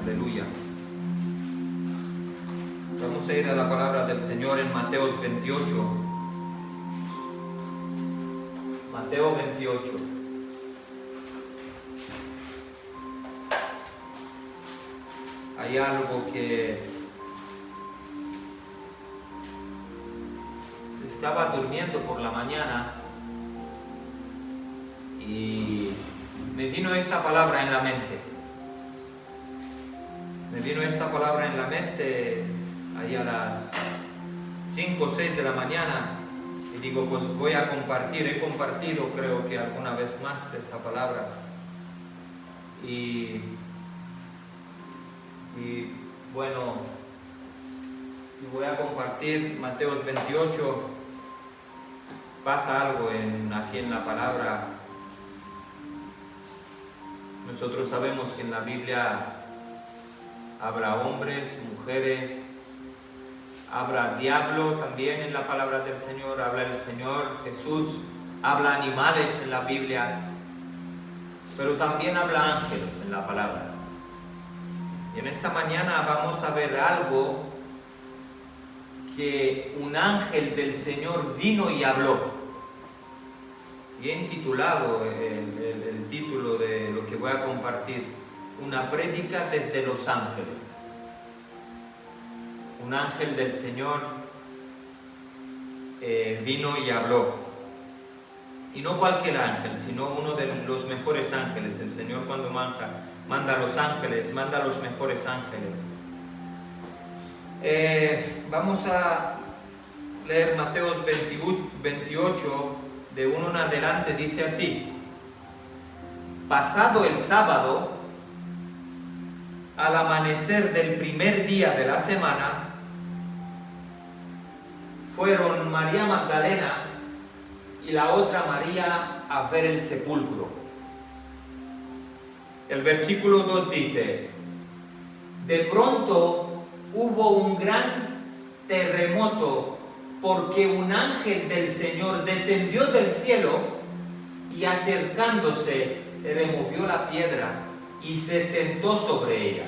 Aleluya. Vamos a ir a la palabra del Señor en Mateo 28. Mateo 28. Hay algo que estaba durmiendo por la mañana y me vino esta palabra en la mente. Ahí a las 5 o 6 de la mañana y digo, pues voy a compartir. He compartido creo que alguna vez más de esta palabra y bueno, y voy a compartir Mateo 28. Pasa algo aquí en la palabra. Nosotros sabemos que en la Biblia habrá hombres, mujeres, habrá diablo también en la palabra del Señor, habla el Señor Jesús, habla animales en la Biblia, pero también habla ángeles en la palabra. Y en esta mañana vamos a ver algo que un ángel del Señor vino y habló. Y he intitulado el título de lo que voy a compartir, una prédica desde los ángeles. Un ángel del Señor vino y habló. Y no cualquier ángel, sino uno de los mejores ángeles. El Señor cuando manda a los ángeles, manda a los mejores ángeles. Vamos a leer Mateo 28, de 1 en adelante, dice así: pasado el sábado, al amanecer del primer día de la semana, fueron María Magdalena y la otra María a ver el sepulcro. El versículo 2 dice: de pronto hubo un gran terremoto, porque un ángel del Señor descendió del cielo y acercándose removió la piedra y se sentó sobre ella.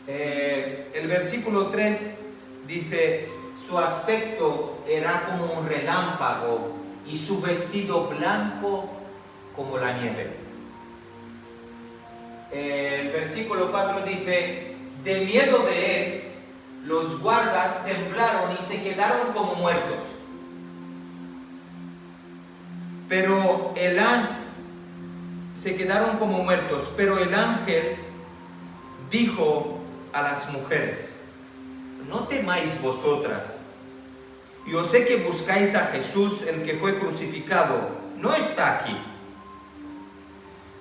El versículo 3 dice: su aspecto era como un relámpago y su vestido blanco como la nieve. El versículo 4 dice: de miedo de él, los guardas temblaron y se quedaron como muertos. Pero el ángel dijo a las mujeres: no temáis vosotras. Yo sé que buscáis a Jesús, el que fue crucificado. No está aquí,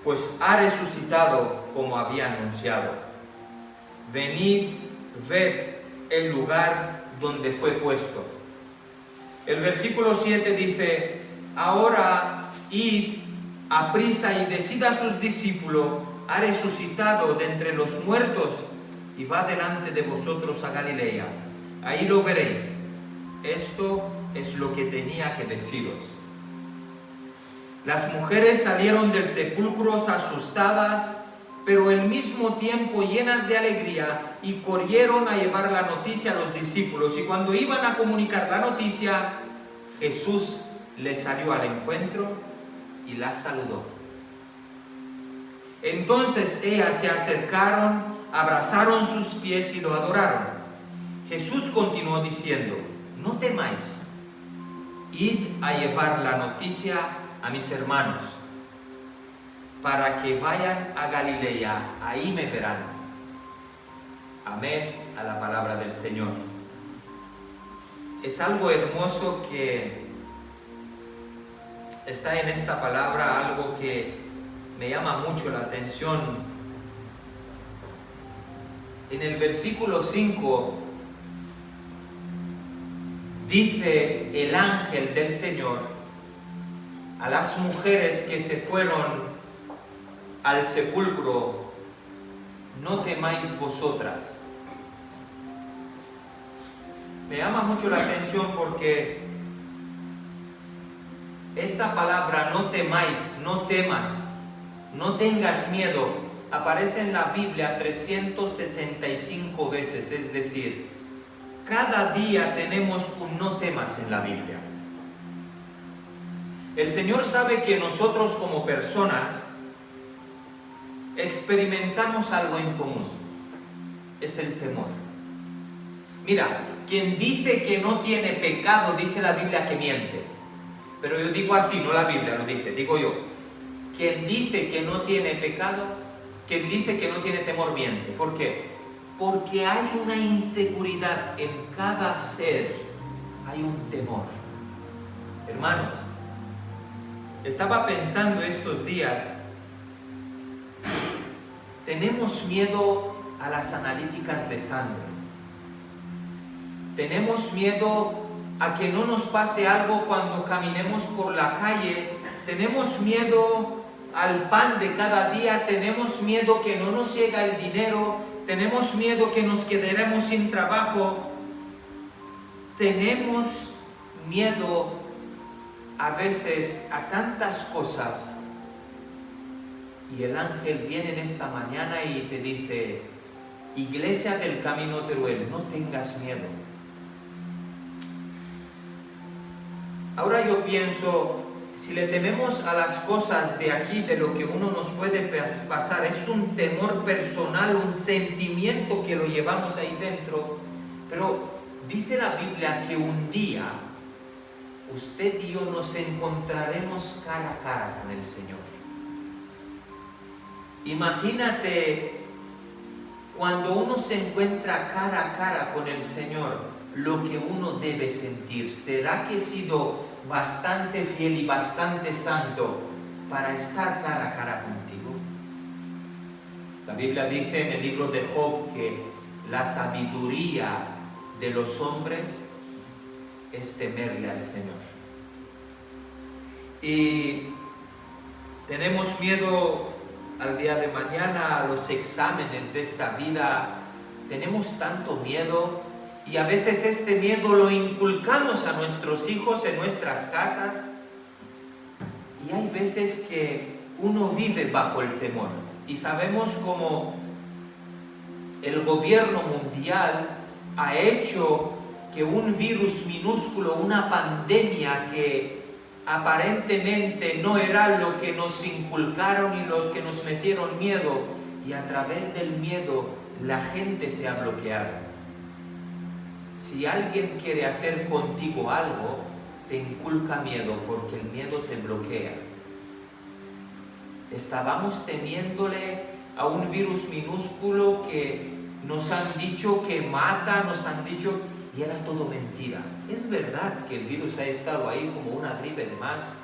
pues ha resucitado como había anunciado. Venid, ved el lugar donde fue puesto. El versículo 7 dice: ahora id aprisa y decid a sus discípulos: ha resucitado de entre los muertos y va delante de vosotros a Galilea. Ahí lo veréis. Esto es lo que tenía que deciros. Las mujeres salieron del sepulcro asustadas, pero al mismo tiempo llenas de alegría, y corrieron a llevar la noticia a los discípulos. Y cuando iban a comunicar la noticia, Jesús les salió al encuentro y las saludó. Entonces ellas se acercaron, abrazaron sus pies y lo adoraron. Jesús continuó diciendo: no temáis, id a llevar la noticia a mis hermanos, para que vayan a Galilea, ahí me verán. Amén a la palabra del Señor. Es algo hermoso que está en esta palabra, algo que me llama mucho la atención. En el versículo 5 dice el ángel del Señor a las mujeres que se fueron al sepulcro: no temáis vosotras. Me llama mucho la atención porque esta palabra, no temáis, no temas, no tengas miedo, aparece en la Biblia 365 veces, es decir, cada día tenemos un no temas en la Biblia. El Señor sabe que nosotros como personas experimentamos algo en común, es el temor. Mira, quien dice que no tiene pecado, dice la Biblia que miente. Pero yo digo así, no la Biblia lo dice, digo yo. Quien dice que no tiene pecado, quien dice que no tiene temor, miente. ¿Por qué? Porque hay una inseguridad en cada ser, hay un temor. Hermanos, estaba pensando estos días, tenemos miedo a las analíticas de sangre. Tenemos miedo a que no nos pase algo cuando caminemos por la calle. Tenemos miedo al pan de cada día. Tenemos miedo que no nos llega el dinero. Tenemos miedo que nos quedaremos sin trabajo. Tenemos miedo a veces a tantas cosas. Y el ángel viene en esta mañana y te dice: Iglesia del Camino Teruel, no tengas miedo. Ahora yo pienso, si le tememos a las cosas de aquí, de lo que uno nos puede pasar, es un temor personal, un sentimiento que lo llevamos ahí dentro. Pero dice la Biblia que un día usted y yo nos encontraremos cara a cara con el Señor. Imagínate cuando uno se encuentra cara a cara con el Señor, lo que uno debe sentir. ¿Será que he sido bastante fiel y bastante santo para estar cara a cara contigo? La Biblia dice en el libro de Job que la sabiduría de los hombres es temerle al Señor. Y tenemos miedo al día de mañana, a los exámenes de esta vida. Tenemos tanto miedo. Y a veces este miedo lo inculcamos a nuestros hijos en nuestras casas. Y hay veces que uno vive bajo el temor. Y sabemos cómo el gobierno mundial ha hecho que un virus minúsculo, una pandemia que aparentemente no era lo que nos inculcaron y lo que nos metieron miedo, y a través del miedo la gente se ha bloqueado. Si alguien quiere hacer contigo algo, te inculca miedo porque el miedo te bloquea. Estábamos temiéndole a un virus minúsculo que nos han dicho que mata, nos han dicho, y era todo mentira. Es verdad que el virus ha estado ahí como una gripe de más,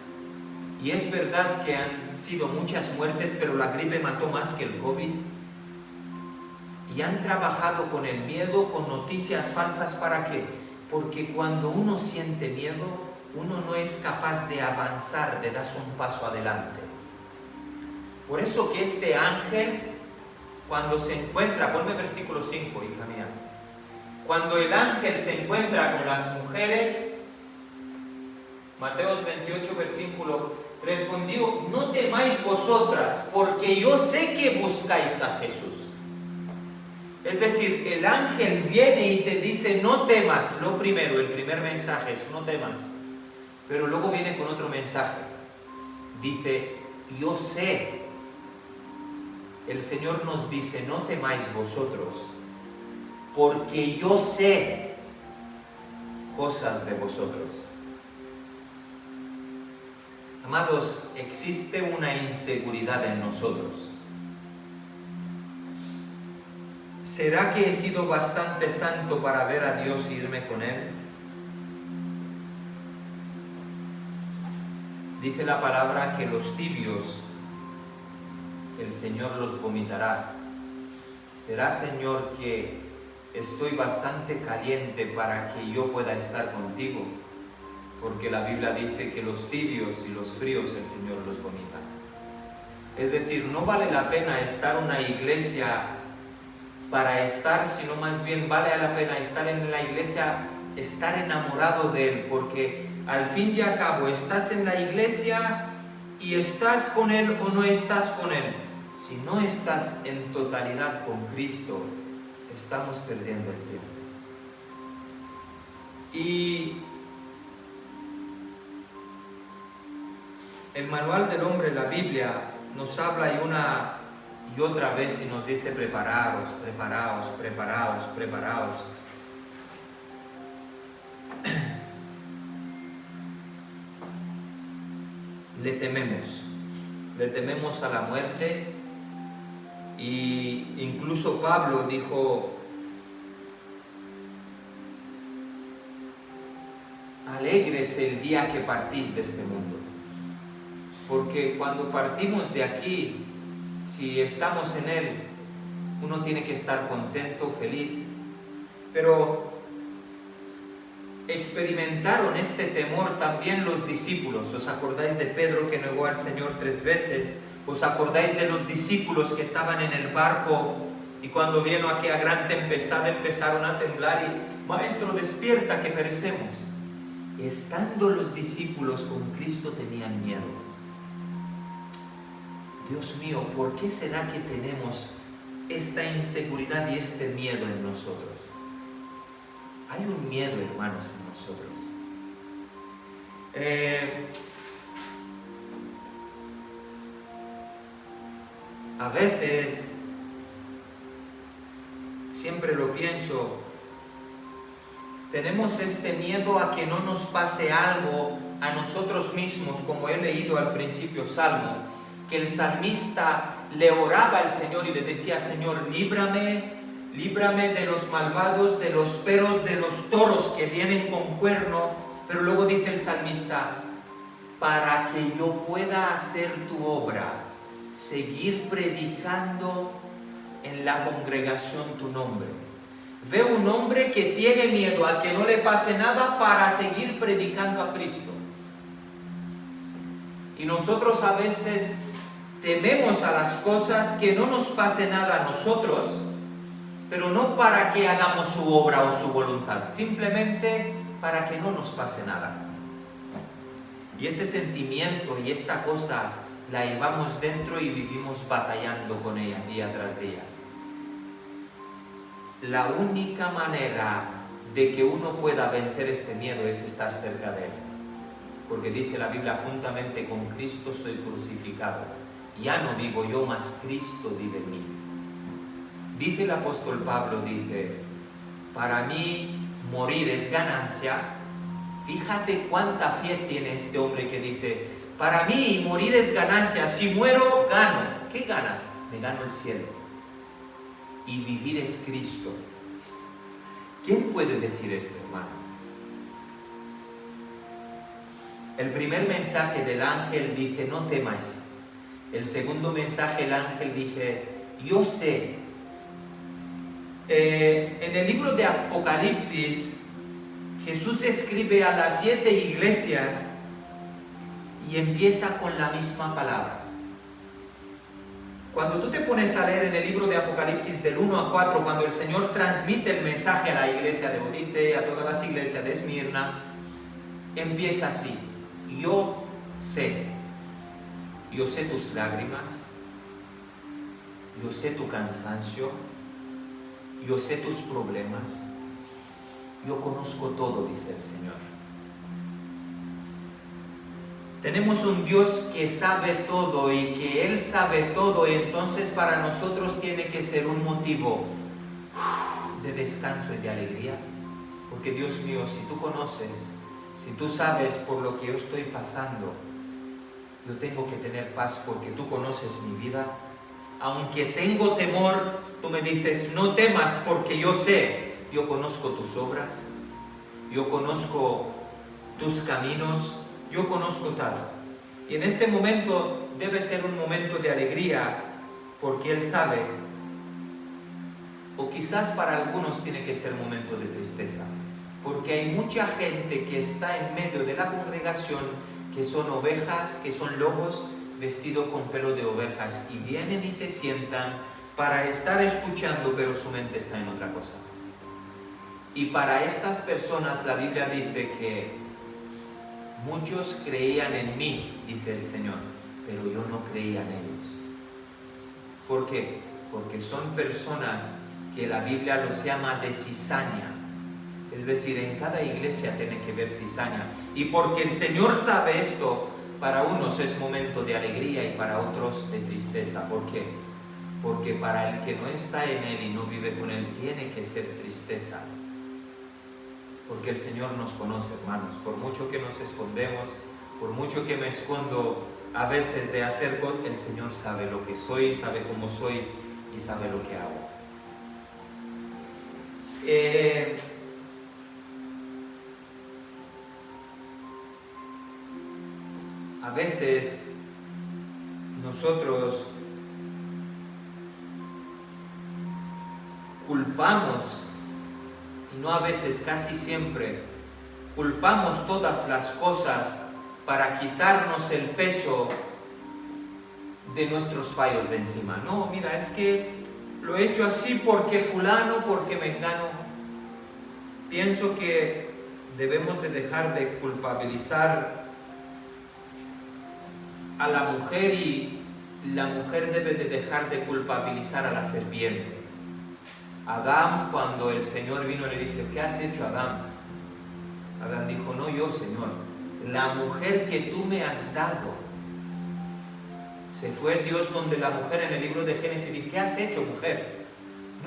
y es verdad que han sido muchas muertes, pero la gripe mató más que el COVID. Y han trabajado con el miedo, con noticias falsas. ¿Para qué? Porque cuando uno siente miedo, uno no es capaz de avanzar, de dar un paso adelante. Por eso que este ángel, cuando se encuentra, ponme versículo 5, hija mía. Cuando el ángel se encuentra con las mujeres, Mateos 28, versículo, respondió: no temáis vosotras, porque yo sé que buscáis a Jesús. Es decir, el ángel viene y te dice: no temas. Lo primero, el primer mensaje es: no temas. Pero luego viene con otro mensaje. Dice: yo sé. El Señor nos dice: no temáis vosotros, porque yo sé cosas de vosotros. Amados, existe una inseguridad en nosotros. ¿Será que he sido bastante santo para ver a Dios e irme con Él? Dice la palabra que los tibios el Señor los vomitará. ¿Será, Señor, que estoy bastante caliente para que yo pueda estar contigo? Porque la Biblia dice que los tibios y los fríos el Señor los vomita. Es decir, no vale la pena estar en una iglesia para estar, sino más bien vale la pena estar en la iglesia, estar enamorado de Él, porque al fin y al cabo estás en la iglesia y estás con Él o no estás con Él. si no estás en totalidad con Cristo, estamos perdiendo el tiempo. Y el manual del hombre, la Biblia, nos habla y una y otra vez y nos dice: preparaos, preparaos, preparaos, preparaos. Le tememos a la muerte, y incluso Pablo dijo: alegres el día que partís de este mundo, porque cuando partimos de aquí, si estamos en Él, uno tiene que estar contento, feliz, pero experimentaron este temor también los discípulos. ¿Os acordáis de Pedro que negó al Señor 3 veces? ¿Os acordáis de los discípulos que estaban en el barco y cuando vino aquella gran tempestad empezaron a temblar y: Maestro, despierta que perecemos? Estando los discípulos con Cristo tenían miedo. Dios mío, ¿por qué será que tenemos esta inseguridad y este miedo en nosotros? Hay un miedo, hermanos, en nosotros. A veces, siempre lo pienso, tenemos este miedo a que no nos pase algo a nosotros mismos, como he leído al principio Salmo, que el salmista le oraba al Señor y le decía: Señor, líbrame de los malvados, de los perros, de los toros que vienen con cuerno. Pero luego dice el salmista: para que yo pueda hacer tu obra, seguir predicando en la congregación tu nombre. Veo un hombre que tiene miedo a que no le pase nada para seguir predicando a Cristo. Y nosotros a veces tememos a las cosas, que no nos pase nada a nosotros, pero no para que hagamos su obra o su voluntad, simplemente para que no nos pase nada. Y este sentimiento y esta cosa la llevamos dentro y vivimos batallando con ella día tras día. La única manera de que uno pueda vencer este miedo es estar cerca de Él. Porque dice la Biblia: juntamente con Cristo soy crucificado. Ya no vivo yo, mas Cristo vive en mí. Dice el apóstol Pablo, dice: para mí morir es ganancia. Fíjate cuánta fe tiene este hombre que dice: para mí morir es ganancia, si muero gano. ¿Qué ganas? Me gano el cielo. Y vivir es Cristo. ¿Quién puede decir esto, hermanos? El primer mensaje del ángel dice: no temáis. El segundo mensaje, el ángel dice: yo sé. En el libro de Apocalipsis, Jesús escribe a las 7 iglesias y empieza con la misma palabra. Cuando tú te pones a leer en el libro de Apocalipsis del 1 a 4, cuando el Señor transmite el mensaje a la iglesia de Odisea, a todas las iglesias de Esmirna, empieza así: yo sé tus lágrimas, yo sé tu cansancio, yo sé tus problemas, yo conozco todo, dice el Señor. Tenemos un Dios que sabe todo y que Él sabe todo, y entonces para nosotros tiene que ser un motivo de descanso y de alegría. Porque Dios mío, si tú conoces, si tú sabes por lo que yo estoy pasando, yo tengo que tener paz porque tú conoces mi vida. Aunque tengo temor, tú me dices: no temas, porque yo sé, yo conozco tus obras, yo conozco tus caminos, yo conozco todo. Y en este momento debe ser un momento de alegría, porque Él sabe. O quizás para algunos tiene que ser momento de tristeza, porque hay mucha gente que está en medio de la congregación, que son ovejas, que son lobos vestidos con pelo de ovejas, y vienen y se sientan para estar escuchando, pero su mente está en otra cosa. Y para estas personas la Biblia dice que muchos creían en mí, dice el Señor, pero yo no creía en ellos. ¿Por qué? Porque son personas que la Biblia los llama de cizaña. Es decir, en cada iglesia tiene que haber cizaña. Y porque el Señor sabe esto, para unos es momento de alegría y para otros de tristeza. ¿Por qué? Porque para el que no está en Él y no vive con Él, tiene que ser tristeza. Porque el Señor nos conoce, hermanos. Por mucho que nos escondemos, por mucho que me escondo a veces de hacer cosas, el Señor sabe lo que soy, sabe cómo soy y sabe lo que hago. A veces nosotros culpamos, y no a veces, casi siempre, culpamos todas las cosas para quitarnos el peso de nuestros fallos de encima. No, mira, es que lo he hecho así porque fulano, porque mengano. Pienso que debemos de dejar de culpabilizar a la mujer y la mujer debe de dejar de culpabilizar a la serpiente. Adán, cuando el Señor vino, le dijo: ¿qué has hecho, Adán? Adán dijo: no yo, Señor, la mujer que tú me has dado. Se fue Dios donde la mujer en el libro de Génesis y dijo: ¿qué has hecho, mujer?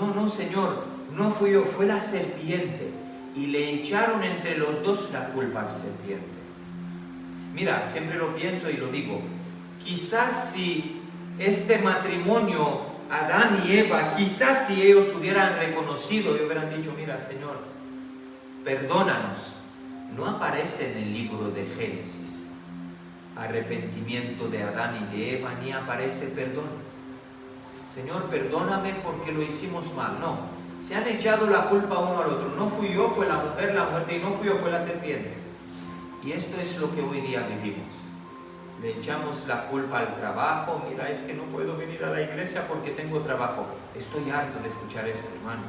No, Señor, no fui yo, fue la serpiente. Y le echaron entre los dos la culpa a la serpiente. Mira, siempre lo pienso y lo digo. Quizás si este matrimonio, Adán y Eva, quizás si ellos hubieran reconocido y hubieran dicho: mira, Señor, perdónanos. No aparece en el libro de Génesis arrepentimiento de Adán y de Eva, ni aparece perdón. Señor, perdóname porque lo hicimos mal. No, se han echado la culpa uno al otro. No fui yo, fue la mujer, la muerte, y no fui yo, fue la serpiente. Y esto es lo que hoy día vivimos. Le echamos la culpa al trabajo. Mira, es que no puedo venir a la iglesia porque tengo trabajo. Estoy harto de escuchar esto, hermano.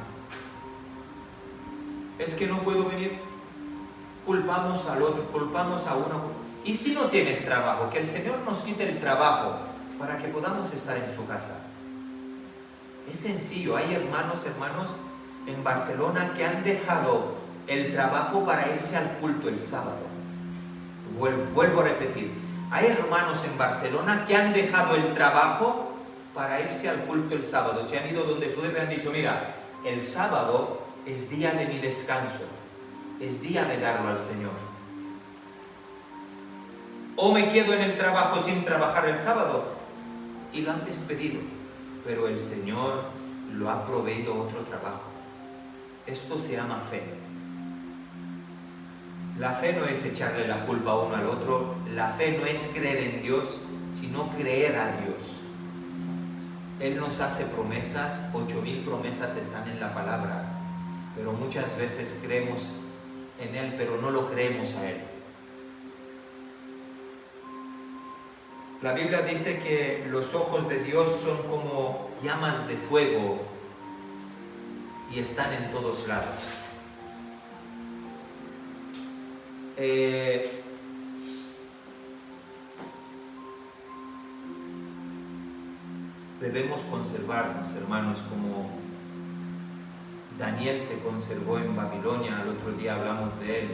Es que no puedo venir. Culpamos al otro, culpamos a uno. Y si no tienes trabajo, que el Señor nos quite el trabajo para que podamos estar en su casa. Es sencillo. Hay hermanos en Barcelona que han dejado el trabajo para irse al culto el sábado. Vuelvo a repetir. Hay hermanos en Barcelona que han dejado el trabajo para irse al culto el sábado. Se han ido donde su jefe, han dicho: mira, el sábado es día de mi descanso. Es día de darlo al Señor. O me quedo en el trabajo sin trabajar el sábado. Y lo han despedido. Pero el Señor lo ha proveído otro trabajo. Esto se llama fe. La fe no es echarle la culpa uno al otro. La fe no es creer en Dios, sino creer a Dios. Él nos hace promesas. 8,000 promesas están en la palabra. Pero muchas veces creemos en Él, pero no lo creemos a Él. La Biblia dice que los ojos de Dios son como llamas de fuego y están en todos lados. Debemos conservarnos, hermanos, como Daniel se conservó en Babilonia. El otro día hablamos de él.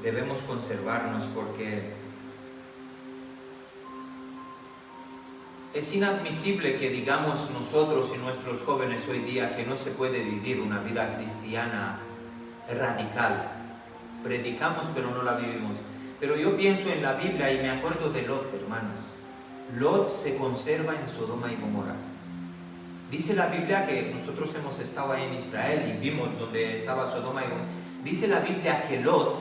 Debemos conservarnos porque es inadmisible que digamos nosotros y nuestros jóvenes hoy día que no se puede vivir una vida cristiana radical. Predicamos pero no la vivimos. Pero yo pienso en la Biblia y me acuerdo de Lot, hermanos. Lot se conserva en Sodoma y Gomorra. Dice la Biblia que nosotros hemos estado ahí en Israel y vimos donde estaba Sodoma y Gomorra. Dice la Biblia que Lot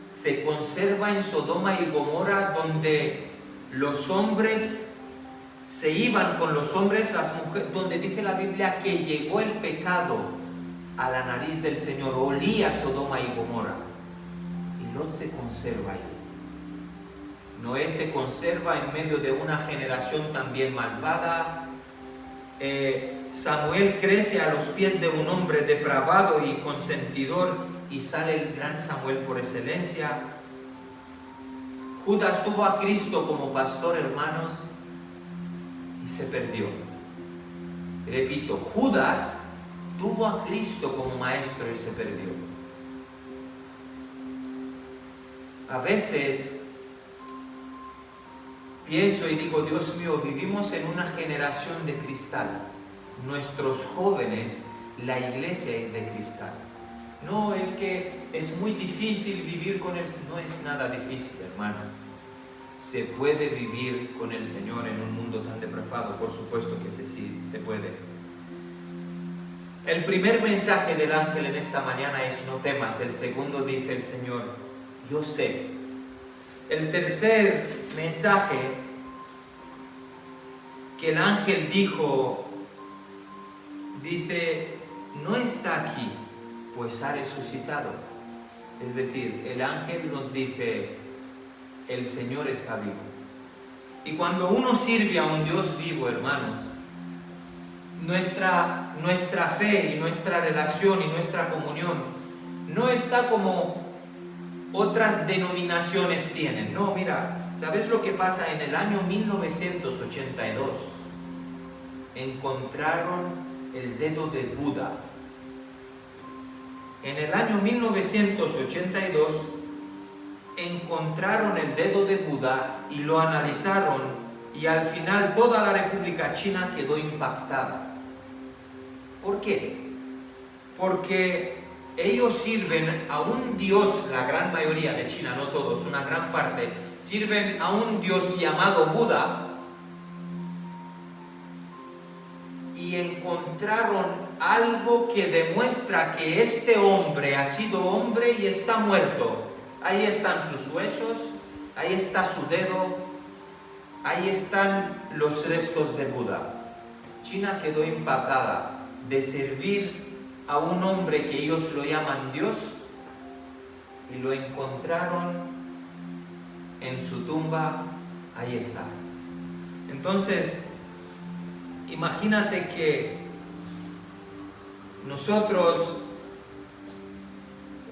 se conserva en Sodoma y Gomorra, donde los hombres se iban con los hombres, las mujeres, donde dice la Biblia que llegó el pecado a la nariz del Señor, olía Sodoma y Gomorra. Y Lot se conserva ahí. Noé se conserva en medio de una generación también malvada. Samuel crece a los pies de un hombre depravado y consentidor, y sale el gran Samuel por excelencia. Judas tuvo a Cristo como pastor, hermanos, y y se perdió. Repito, Judas tuvo a Cristo como maestro y se perdió. A veces pienso y digo, Dios mío, vivimos en una generación de cristal. Nuestros jóvenes, la iglesia es de cristal. No, es que es muy difícil vivir con Él. No es nada difícil, hermano. Se puede vivir con el Señor en un mundo tan depravado, por supuesto que sí, se puede. El primer mensaje del ángel en esta mañana es no temas. El segundo dice el Señor, yo sé. El tercer mensaje que el ángel dijo, dice, no está aquí, pues ha resucitado. Es decir, el ángel nos dice, el Señor está vivo. Y cuando uno sirve a un Dios vivo, hermanos, nuestra fe y nuestra relación y nuestra comunión no está como otras denominaciones tienen. No, mira, ¿sabes lo que pasa? En el año 1982 encontraron el dedo de Buda. En el año 1982 encontraron el dedo de Buda y lo analizaron, y al final toda la República China quedó impactada. ¿Por qué? Porque ellos sirven a un Dios, la gran mayoría de China, no todos, una gran parte, sirven a un Dios llamado Buda, y encontraron algo que demuestra que este hombre ha sido hombre y está muerto. Ahí están sus huesos, ahí está su dedo, ahí están los restos de Buda. China quedó impactada de servir a un hombre que ellos lo llaman Dios, y lo encontraron en su tumba, ahí está. Entonces, imagínate que nosotros,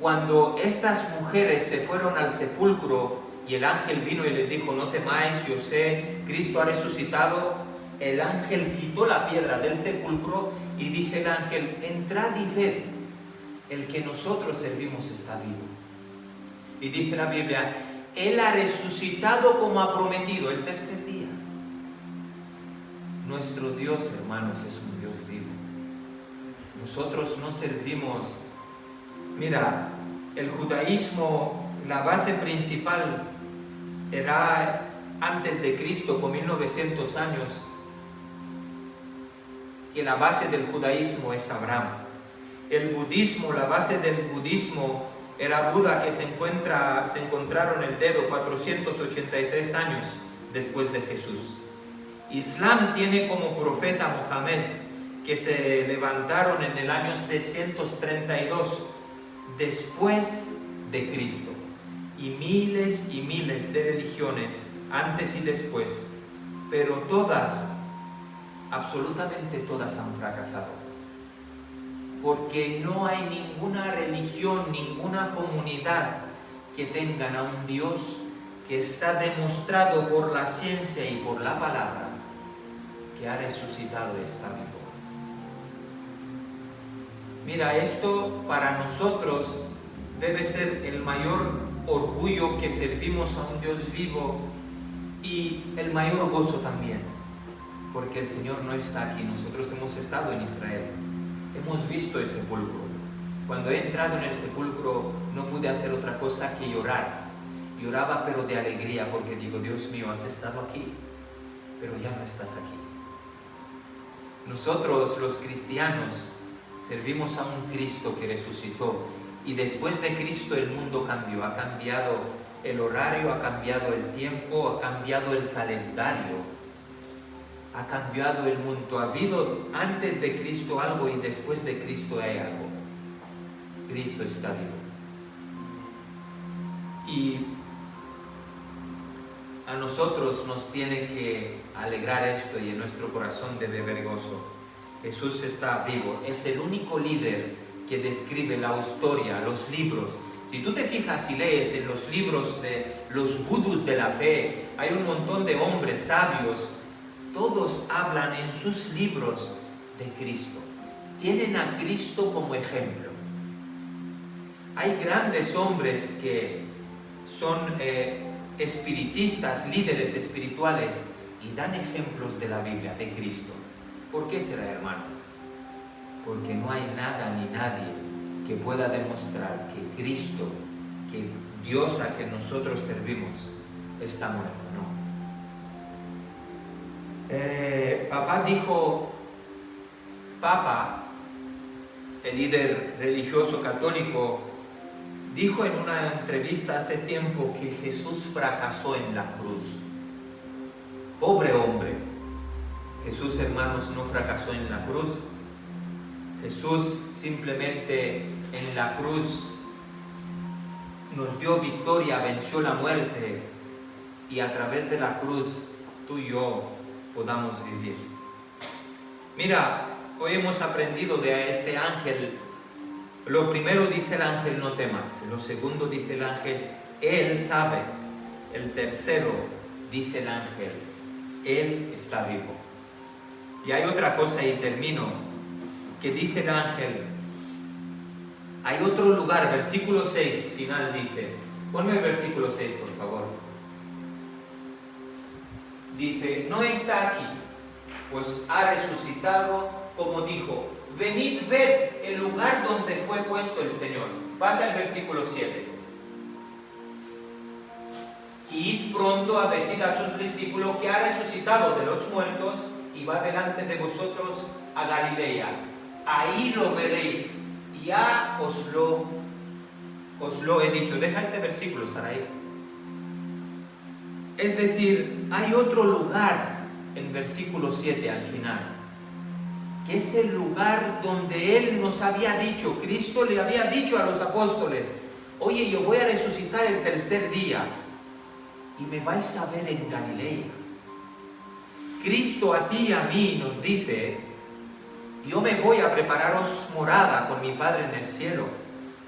cuando estas mujeres se fueron al sepulcro y el ángel vino y les dijo, no temáis, yo sé, Cristo ha resucitado, el ángel quitó la piedra del sepulcro y dice el ángel, entrad y ved, el que nosotros servimos está vivo. Y dice la Biblia, Él ha resucitado como ha prometido el tercer día. Nuestro Dios, hermanos, es un Dios vivo. Nosotros no servimos. Mira, el judaísmo, la base principal era antes de Cristo, con 1900 años, que la base del judaísmo es Abraham. El budismo, la base del budismo era Buda, que se encontraron el dedo 483 años después de Jesús. Islam tiene como profeta Mohammed, que se levantaron en el año 632 después de Cristo, y miles de religiones antes y después, pero todas, absolutamente todas han fracasado, porque no hay ninguna religión, ninguna comunidad que tengan a un Dios que está demostrado por la ciencia y por la palabra que ha resucitado y está vivo. Mira, esto para nosotros debe ser el mayor orgullo, que servimos a un Dios vivo, y el mayor gozo también, porque el Señor no está aquí. Nosotros hemos estado en Israel, hemos visto el sepulcro. Cuando he entrado en el sepulcro no pude hacer otra cosa que llorar. Lloraba, pero de alegría, porque digo, Dios mío, has estado aquí, pero ya no estás aquí. Nosotros, los cristianos, servimos a un Cristo que resucitó, y después de Cristo el mundo cambió. Ha cambiado el horario, ha cambiado el tiempo, ha cambiado el calendario, ha cambiado el mundo. Ha habido antes de Cristo algo y después de Cristo hay algo. Cristo está vivo. Y a nosotros nos tiene que alegrar esto, y en nuestro corazón debe haber gozo. Jesús está vivo, es el único líder que describe la historia, los libros. Si tú te fijas y lees en los libros de los gurús de la fe, hay un montón de hombres sabios todos hablan en sus libros de Cristo. Tienen a Cristo como ejemplo. Hay grandes hombres que son espiritistas, líderes espirituales, y dan ejemplos de la Biblia, de Cristo. ¿Por qué será, hermanos? Porque no hay nada ni nadie que pueda demostrar que Cristo, que Dios a que nosotros servimos, está muerto, ¿no? Papa, el líder religioso católico, dijo en una entrevista hace tiempo que Jesús fracasó en la cruz. Pobre hombre. Jesús, hermanos, no fracasó en la cruz. Jesús simplemente en la cruz nos dio victoria, venció la muerte, y a través de la cruz tú y yo podamos vivir. Mira, hoy hemos aprendido de este ángel. Lo primero dice el ángel: no temas. Lo segundo dice el ángel: él sabe. El tercero dice el ángel: él está vivo. Y hay otra cosa, y termino, que dice el ángel. Hay otro lugar, versículo 6, final dice. Ponme el versículo 6, por favor. Dice: no está aquí, pues ha resucitado, como dijo. Venid, ved el lugar donde fue puesto el Señor. Pasa el versículo 7. Y id pronto a decir a sus discípulos que ha resucitado de los muertos y va delante de vosotros a Galilea. Ahí lo veréis. Ya os lo he dicho. Deja este versículo, Sarai. Es decir, hay otro lugar en versículo 7 al final, que es el lugar donde Él nos había dicho, Cristo le había dicho a los apóstoles: oye, yo voy a resucitar el tercer día y me vais a ver en Galilea. Cristo a ti y a mí nos dice: yo me voy a prepararos morada con mi Padre en el cielo,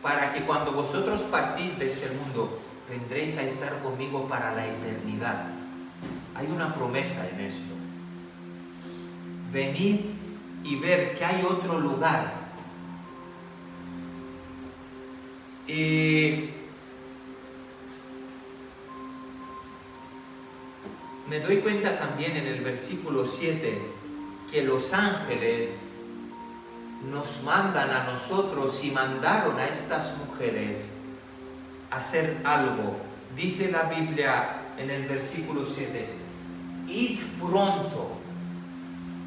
para que cuando vosotros partís de este mundo, vendréis a estar conmigo para la eternidad. Hay una promesa en esto. Venid y ver que hay otro lugar. Y me doy cuenta también en el versículo 7 que los ángeles nos mandan a nosotros y mandaron a estas mujeres a hacer algo. Dice la Biblia en el versículo 7: id pronto.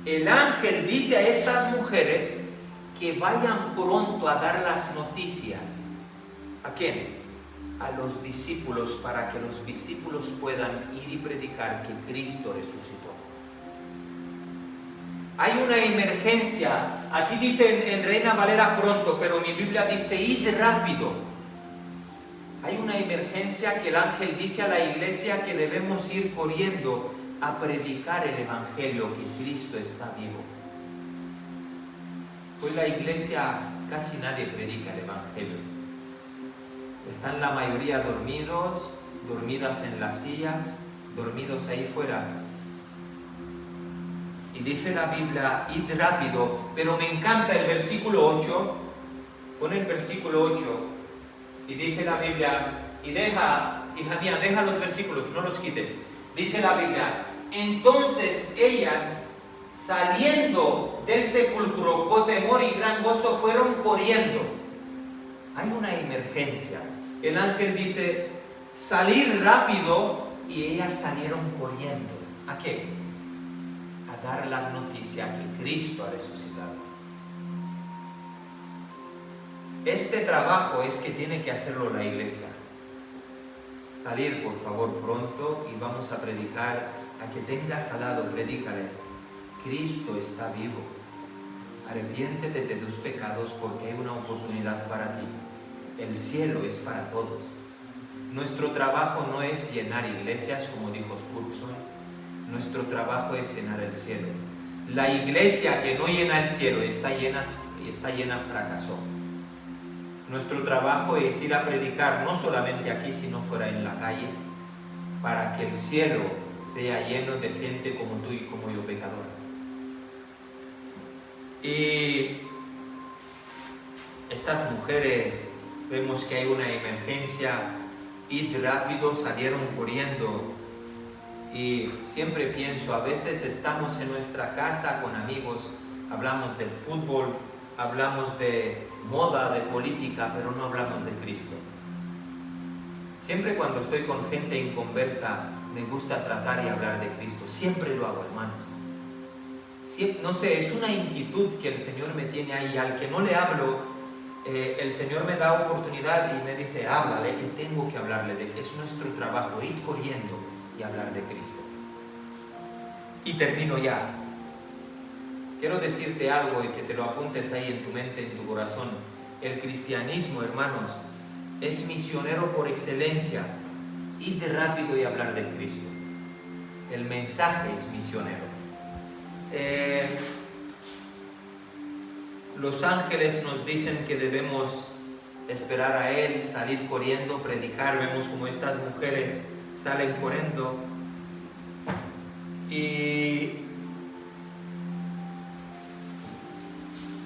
El ángel dice a estas mujeres que vayan pronto a dar las noticias. ¿A quién? A los discípulos, para que los discípulos puedan ir y predicar que Cristo resucitó. Hay una emergencia. Aquí dice en Reina Valera pronto, pero mi Biblia dice id rápido. Hay una emergencia que el ángel dice a la iglesia que debemos ir corriendo a predicar el Evangelio, que Cristo está vivo. Hoy la iglesia casi nadie predica el Evangelio. Están la mayoría dormidos, dormidas en las sillas, dormidos ahí fuera. Y dice la Biblia, id rápido, pero me encanta el versículo 8. Pon el versículo 8 y dice la Biblia, y deja, hija mía, deja los versículos, no los quites. Dice la Biblia: entonces ellas, saliendo del sepulcro con temor y gran gozo, fueron corriendo. Hay una emergencia. El ángel dice: salir rápido, y ellas salieron corriendo. ¿A qué? A dar la noticia que Cristo ha resucitado. Este trabajo es que tiene que hacerlo la iglesia. Salir, por favor, pronto, y vamos a predicar. A que tengas al lado, predícale: Cristo está vivo. Arrepiéntete de tus pecados, porque hay una oportunidad para ti. El cielo es para todos. Nuestro trabajo no es llenar iglesias, como dijo Spurgeon. Nuestro trabajo es llenar el cielo. La iglesia que no llena el cielo está llena, fracasó. Nuestro trabajo es ir a predicar, no solamente aquí, sino fuera en la calle, para que el cielo sea lleno de gente como tú y como yo, pecadora. Y estas mujeres, vemos que hay una emergencia y rápido salieron corriendo. Y siempre pienso, a veces estamos en nuestra casa con amigos, hablamos del fútbol, hablamos de moda, de política, pero no hablamos de Cristo. Siempre cuando estoy con gente en conversa, me gusta tratar y hablar de Cristo. Siempre lo hago, hermanos. No sé, es una inquietud que el Señor me tiene ahí. Al que no le hablo, el Señor me da oportunidad y me dice, háblale, y tengo que hablarle de que es nuestro trabajo, ir corriendo y hablar de Cristo. Y termino ya. Quiero decirte algo y que te lo apuntes ahí en tu mente, en tu corazón. El cristianismo, hermanos, es misionero por excelencia. Ir de rápido y hablar de Cristo. El mensaje es misionero. Los ángeles nos dicen que debemos esperar a Él, salir corriendo, predicar. Vemos como estas mujeres salen corriendo. Y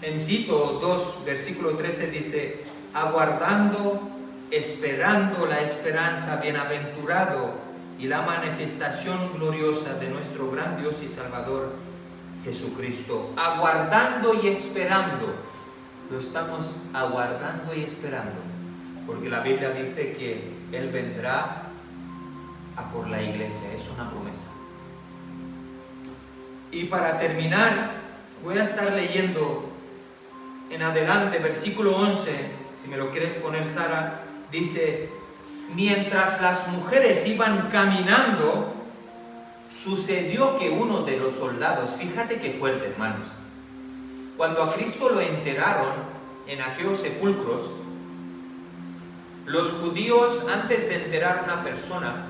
en Tito 2, versículo 13 dice, aguardando, esperando la esperanza, bienaventurado y la manifestación gloriosa de nuestro gran Dios y Salvador Jesucristo. Aguardando y esperando. Lo estamos aguardando y esperando. Porque la Biblia dice que Él vendrá a por la iglesia. Es una promesa. Y para terminar, voy a estar leyendo en adelante, versículo 11, si me lo quieres poner, Sara, dice, mientras las mujeres iban caminando, sucedió que uno de los soldados, fíjate qué fuerte, hermanos, cuando a Cristo lo enterraron en aquellos sepulcros, los judíos, antes de enterrar a una persona,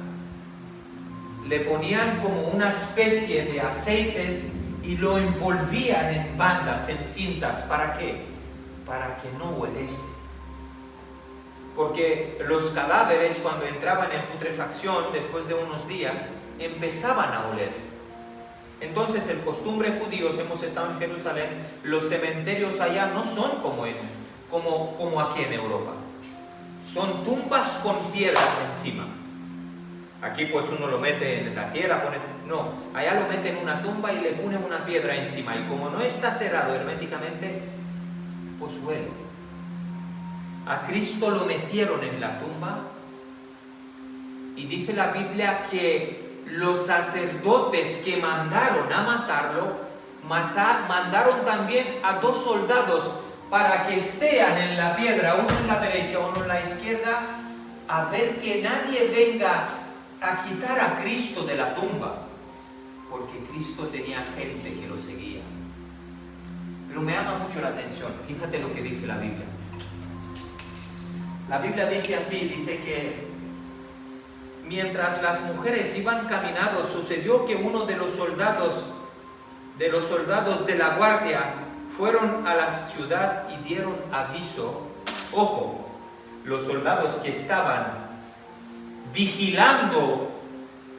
le ponían como una especie de aceites y lo envolvían en bandas, en cintas. ¿Para qué? Para que no hueliese. Porque los cadáveres, cuando entraban en putrefacción, después de unos días, empezaban a oler. Entonces, el costumbre judíos, hemos estado en Jerusalén, los cementerios allá no son como aquí en Europa. Son tumbas con piedras encima. Aquí pues uno lo mete en la tierra, no, allá lo mete en una tumba y le pone una piedra encima. Y como no está cerrado herméticamente, pues huele. A Cristo lo metieron en la tumba y dice la Biblia que los sacerdotes que mandaron a matarlo, mandaron también a 2 soldados para que estén en la piedra, uno en la derecha, uno en la izquierda, a ver que nadie venga a quitar a Cristo de la tumba, porque Cristo tenía gente que lo seguía. Pero me llama mucho la atención, fíjate lo que dice la Biblia. La Biblia dice así, dice que mientras las mujeres iban caminando, sucedió que uno de los soldados de la guardia fueron a la ciudad y dieron aviso. Ojo, los soldados que estaban vigilando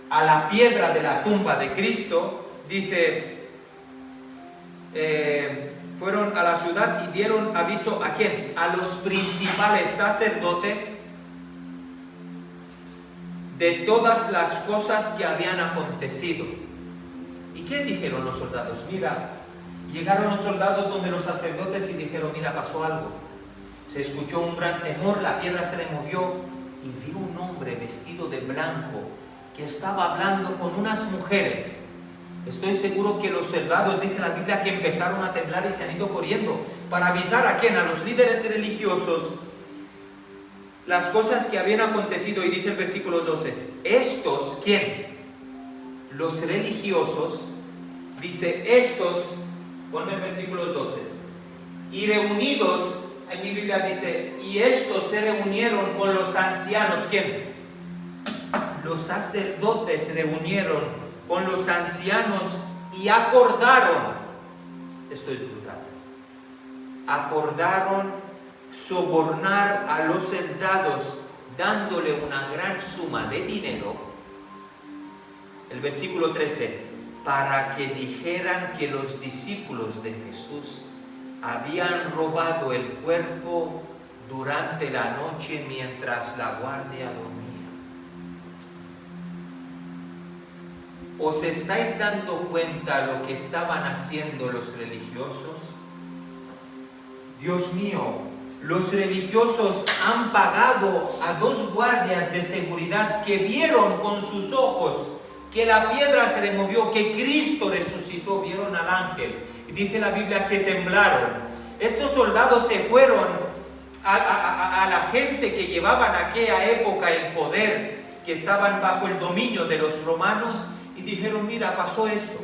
a la piedra de la tumba de Cristo, dice, fueron a la ciudad y dieron aviso ¿a quién? A los principales sacerdotes de todas las cosas que habían acontecido. ¿Y qué dijeron los soldados? Mira, llegaron los soldados donde los sacerdotes y dijeron, mira, pasó algo. Se escuchó un gran temor, la piedra se le movió. Y vio un hombre vestido de blanco que estaba hablando con unas mujeres. Estoy seguro que los soldados, dice la Biblia, que empezaron a temblar y se han ido corriendo para avisar a quién, a los líderes religiosos, las cosas que habían acontecido. Y dice el versículo 12, estos, ¿quién? Los religiosos, dice estos, ponme el versículo 12, y reunidos, en mi Biblia dice, y estos se reunieron con los ancianos. ¿Quién? Los sacerdotes se reunieron con los ancianos y acordaron, esto es brutal, acordaron sobornar a los soldados dándole una gran suma de dinero El versículo 13, para que dijeran que los discípulos de Jesús habían robado el cuerpo durante la noche mientras la guardia dormía. ¿Os estáis dando cuenta lo que estaban haciendo los religiosos? Dios mío, los religiosos han pagado a 2 guardias de seguridad que vieron con sus ojos que la piedra se removió, que Cristo resucitó, vieron al ángel. Y dice la Biblia que temblaron. Estos soldados se fueron a la gente que llevaba en aquella época el poder, que estaban bajo el dominio de los romanos, y dijeron, mira, pasó esto.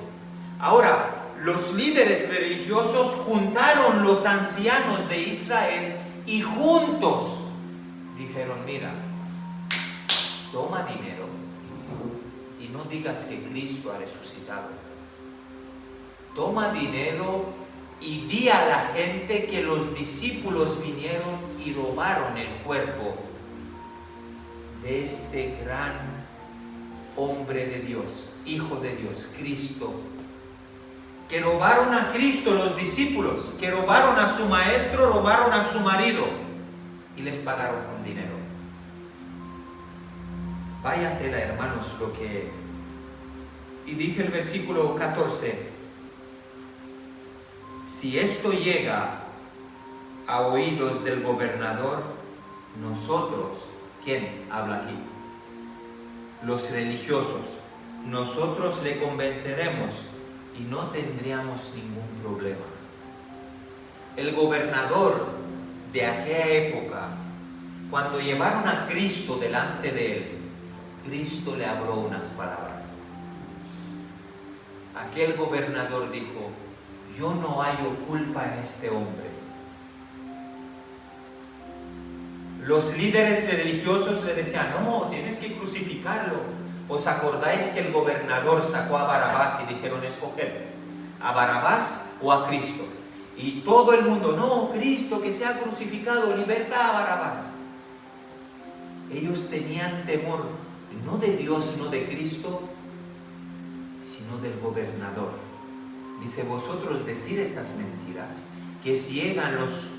Ahora, los líderes religiosos juntaron los ancianos de Israel y juntos dijeron, mira, toma dinero y no digas que Cristo ha resucitado. Toma dinero y di a la gente que los discípulos vinieron y robaron el cuerpo de este gran hombre de Dios, Hijo de Dios, Cristo. Que robaron a Cristo los discípulos, que robaron a su maestro, robaron a su marido y les pagaron con dinero. Vaya tela, hermanos, lo que... Y dice el versículo 14, si esto llega a oídos del gobernador, nosotros, ¿quién habla aquí? Los religiosos, nosotros le convenceremos y no tendríamos ningún problema. El gobernador de aquella época, cuando llevaron a Cristo delante de él, Cristo le habló unas palabras. Aquel gobernador dijo, yo no hallo culpa en este hombre. Los líderes religiosos le decían, no, tienes que crucificarlo. ¿Os acordáis que el gobernador sacó a Barabás y dijeron, escoger a Barabás o a Cristo? Y todo el mundo, no, Cristo, que sea crucificado, libertad a Barabás. Ellos tenían temor, no de Dios, no de Cristo, sino del gobernador. Dice, vosotros decid estas mentiras, que si llegan los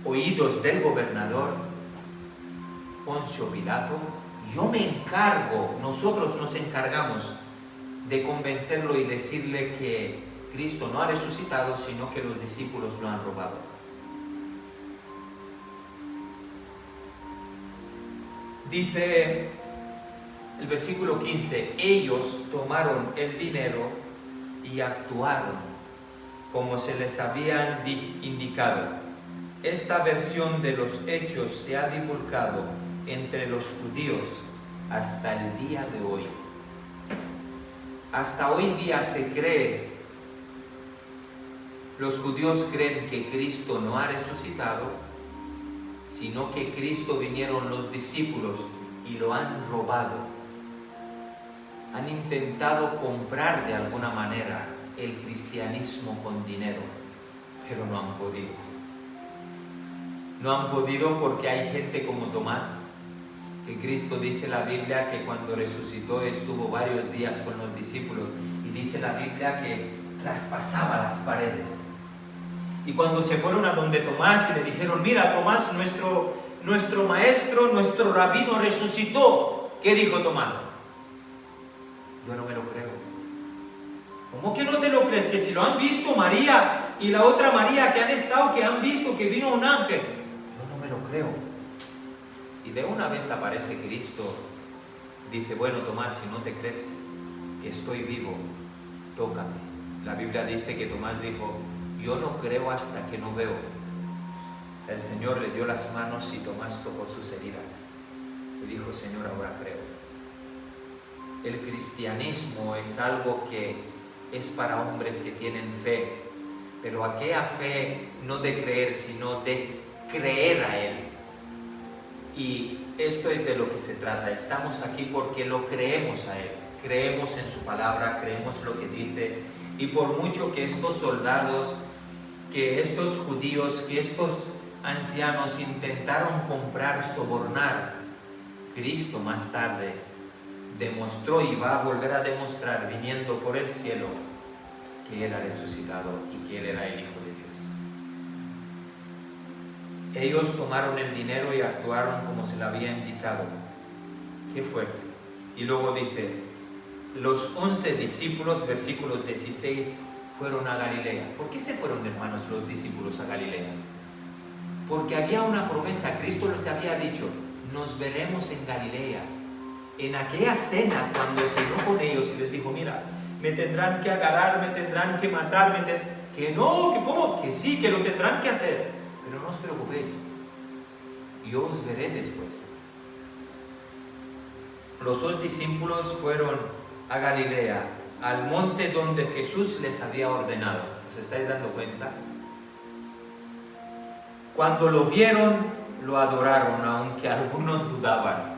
oídos del gobernador, Poncio Pilato, yo me encargo, nosotros nos encargamos de convencerlo y decirle que Cristo no ha resucitado, sino que los discípulos lo han robado. Dice el versículo 15, ellos tomaron el dinero y actuaron como se les habían indicado. Esta versión de los hechos se ha divulgado entre los judíos hasta el día de hoy. Hasta hoy día se cree, los judíos creen que Cristo no ha resucitado, sino que Cristo vinieron los discípulos y lo han robado. Han intentado comprar de alguna manera el cristianismo con dinero, pero no han podido. No han podido porque hay gente como Tomás, que Cristo dice en la Biblia que cuando resucitó estuvo varios días con los discípulos y dice la Biblia que traspasaba las paredes. Y cuando se fueron a donde Tomás y le dijeron, mira Tomás, nuestro maestro, nuestro rabino resucitó. ¿Qué dijo Tomás? Yo no me lo creo. ¿Cómo que no te lo crees? Que si lo han visto María y la otra María que han estado, que han visto que vino un ángel. Yo no me lo creo. Y de una vez aparece Cristo. Dice, bueno Tomás, si no te crees que estoy vivo, tócame. La Biblia dice que Tomás dijo, yo no creo hasta que no veo. El Señor le dio las manos y Tomás tocó sus heridas. Y dijo, Señor, ahora creo. El cristianismo es algo que es para hombres que tienen fe, pero aquella fe no de creer, sino de creer a Él. Y esto es de lo que se trata. Estamos aquí porque lo creemos a Él. Creemos en su palabra, creemos lo que dice. Y por mucho que estos soldados, que estos judíos, que estos ancianos intentaron comprar, sobornar, Cristo más tarde demostró y va a volver a demostrar viniendo por el cielo que Él ha resucitado y que Él era el Hijo de Dios. Ellos tomaron el dinero y actuaron como se le había indicado. Qué fuerte. Y luego dice, los 11 discípulos, versículos 16, fueron a Galilea. ¿Por qué se fueron, hermanos, los discípulos a Galilea? Porque había una promesa. Cristo les había dicho, nos veremos en Galilea. En aquella cena, cuando cenó con ellos y les dijo, mira, me tendrán que agarrar, me tendrán que matar, que no, que cómo, que sí, que lo tendrán que hacer. Pero no os preocupéis, yo os veré después. Los 2 discípulos fueron a Galilea, al monte donde Jesús les había ordenado. ¿Os estáis dando cuenta? Cuando lo vieron, lo adoraron, aunque algunos dudaban.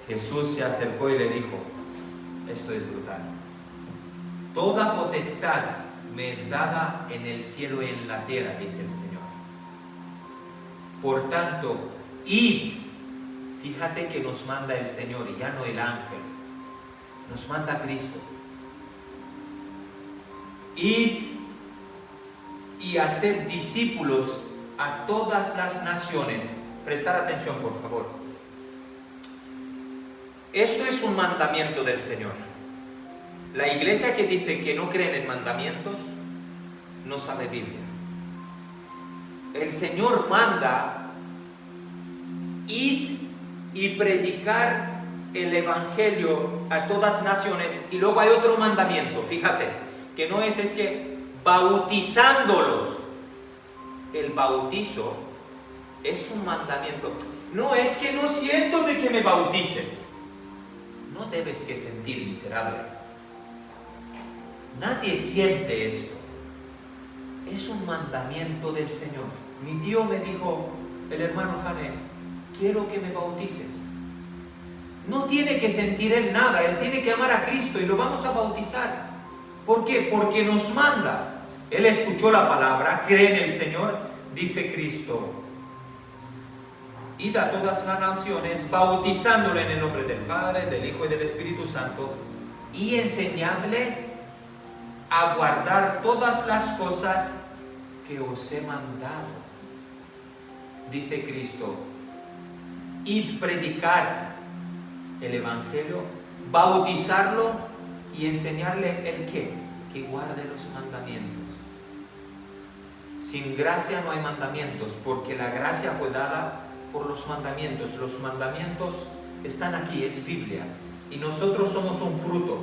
Jesús se acercó y le dijo, esto es brutal. Toda potestad me es dada en el cielo y en la tierra, dice el Señor. Por tanto, id. Fíjate que nos manda el Señor y ya no el ángel. Nos manda Cristo. Id y haced discípulos a todas las naciones. Prestar atención, por favor. Esto es un mandamiento del Señor. La iglesia que dice que no creen en mandamientos, no sabe Biblia. El Señor manda, id y predicar el Evangelio a todas naciones. Y luego hay otro mandamiento, fíjate, que no es que bautizándolos. El bautizo es un mandamiento. No es que no siento de que me bautices. No debes que sentir, miserable. Nadie siente esto. Es un mandamiento del Señor. Mi tío me dijo, el hermano Fane, quiero que me bautices. No tiene que sentir él nada, él tiene que amar a Cristo y lo vamos a bautizar. ¿Por qué? Porque nos manda. Él escuchó la palabra, cree en el Señor, dice Cristo. Id a todas las naciones, bautizándole en el nombre del Padre, del Hijo y del Espíritu Santo, y enseñadle a guardar todas las cosas que os he mandado. Dice Cristo, id predicar el Evangelio, bautizarlo y enseñarle el qué, que guarde los mandamientos. Sin gracia no hay mandamientos, porque la gracia fue dada por los mandamientos. Los mandamientos están aquí, es Biblia, y nosotros somos un fruto.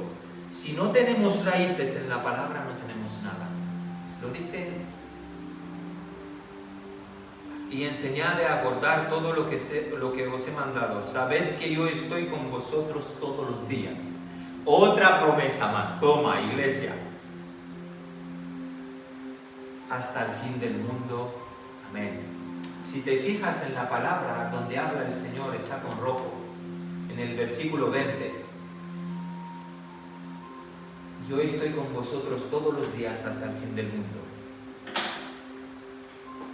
Si no tenemos raíces en la palabra, no tenemos nada. Lo dice. Y enseñadle a guardar todo lo que os he mandado. Sabed que yo estoy con vosotros todos los días. Otra promesa más. Toma, iglesia. Hasta el fin del mundo. Amén. Si te fijas en la palabra donde habla el Señor, está con rojo. En el versículo 20. Yo estoy con vosotros todos los días hasta el fin del mundo.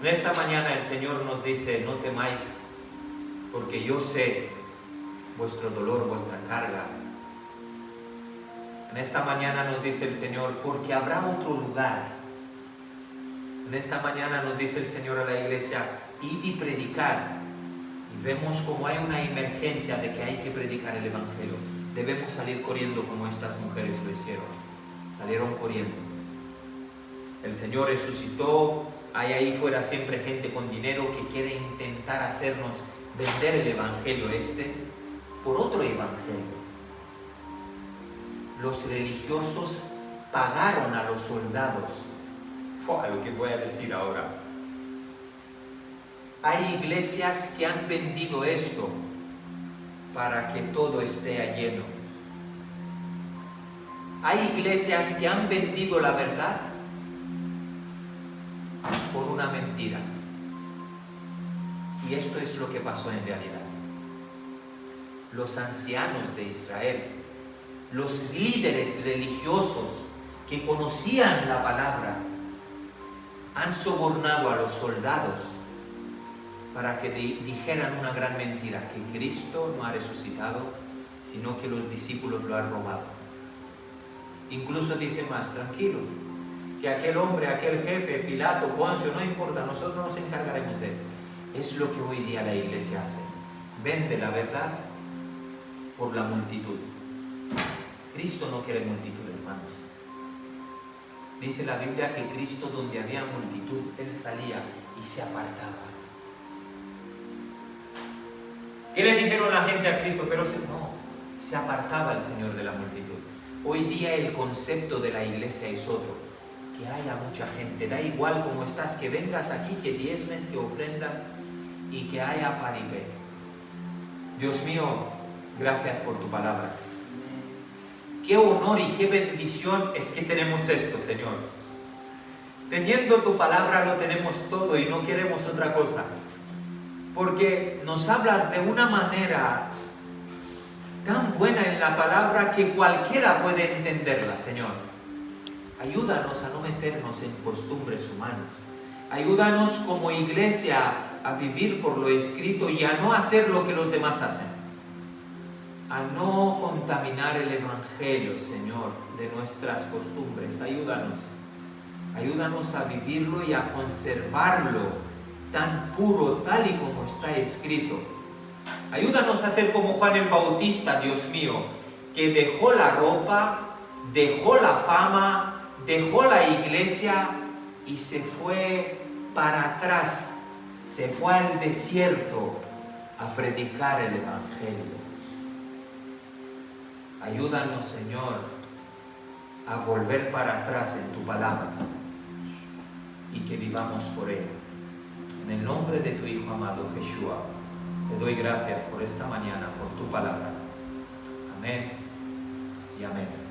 En esta mañana el Señor nos dice, no temáis, porque yo sé vuestro dolor, vuestra carga. En esta mañana nos dice el Señor, porque habrá otro lugar. En esta mañana nos dice el Señor a la iglesia, id y predicar. Y vemos como hay una emergencia de que hay que predicar el Evangelio. Debemos salir corriendo como estas mujeres lo hicieron. Salieron corriendo. El Señor resucitó. Hay ahí fuera siempre gente con dinero que quiere intentar hacernos vender el Evangelio por otro Evangelio. Los religiosos pagaron a los soldados. Lo que voy a decir ahora. Hay iglesias que han vendido esto para que todo esté lleno. Hay iglesias que han vendido la verdad por una mentira. Y esto es lo que pasó en realidad. Los ancianos de Israel, los líderes religiosos que conocían la palabra, han sobornado a los soldados para que dijeran una gran mentira, que Cristo no ha resucitado, sino que los discípulos lo han robado. Incluso dice más, tranquilo, que aquel hombre, aquel jefe, Pilato, Poncio, no importa, nosotros nos encargaremos de él. Es lo que hoy día la iglesia hace. Vende la verdad por la multitud. Cristo no quiere multitud, hermanos. Dice la Biblia que Cristo, donde había multitud, Él salía y se apartaba. ¿Qué le dijeron la gente a Cristo? Pero no, se apartaba el Señor de la multitud. Hoy día el concepto de la iglesia es otro. Que haya mucha gente, da igual cómo estás, que vengas aquí, que diezmes, que ofrendas y que haya paripé. Dios mío, gracias por tu palabra. Qué honor y qué bendición es que tenemos esto, Señor. Teniendo tu palabra lo tenemos todo y no queremos otra cosa. Porque nos hablas de una manera tan buena en la palabra que cualquiera puede entenderla, Señor. Ayúdanos a no meternos en costumbres humanas. Ayúdanos como iglesia a vivir por lo escrito y a no hacer lo que los demás hacen. A no contaminar el Evangelio, Señor, de nuestras costumbres. Ayúdanos. Ayúdanos a vivirlo y a conservarlo tan puro, tal y como está escrito. Ayúdanos a ser como Juan el Bautista, Dios mío, que dejó la ropa, dejó la fama, dejó la iglesia y se fue para atrás, se fue al desierto a predicar el Evangelio. Ayúdanos, Señor, a volver para atrás en tu palabra y que vivamos por ella. En el nombre de tu Hijo amado, Yeshua, te doy gracias por esta mañana, por tu palabra. Amén y amén.